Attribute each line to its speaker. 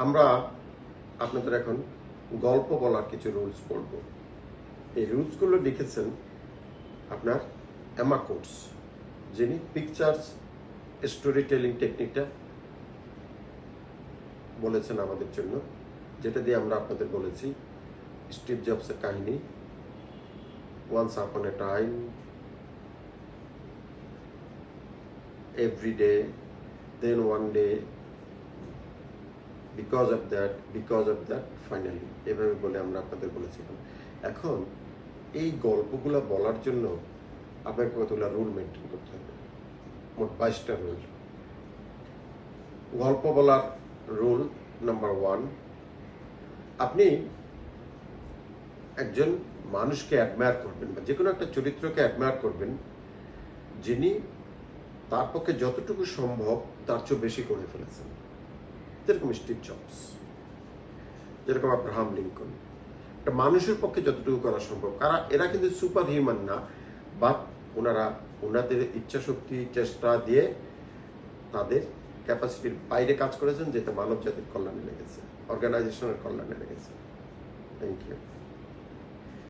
Speaker 1: আমরা আপনাদের এখন গল্প বলার কিছু রুলস পড়ব। এই রুলসগুলো লিখেছেন আপনার এমা কোটস, যিনি পিকচার্স স্টোরি টেলিং টেকনিকটা বলেছেন আমাদের জন্য, যেটা দিয়ে আমরা আপনাদের বলেছি স্টিভ জবসের কাহিনী, once upon a time, every day, then one day, because of that finally, এভাবে বলে আমরা আপনাদের বলেছিলাম। এখন এই গল্পগুলো বলার জন্য আপনাকে কতগুলো রুল মেনটেন করতে হবে, মোট 22টা রুল। গল্প বলার রুল নাম্বার 1, আপনি একজন মানুষকে অ্যাডমায়ার করবেন বা যে কোনো একটা চরিত্রকে অ্যাডমায়ার করবেন যিনি তার পক্ষে যতটুকু সম্ভব তার চেয়ে বেশি করে ফেলেছেন। যেরকম স্টিভ জবস, যেরকম আব্রাহাম লিঙ্কন। একটা মানুষের পক্ষে যতটুকু করা সম্ভব, কারণ এরা কিন্তু সুপার হিউম্যান না, বাট ওনাদের ইচ্ছা শক্তি চেষ্টা দিয়ে তাদের ক্যাপাসিটির বাইরে কাজ করেছেন, যেটা মানব জাতির কল্যাণে লেগেছে, অর্গানাইজেশনের কল্যাণে লেগেছে। Thank you.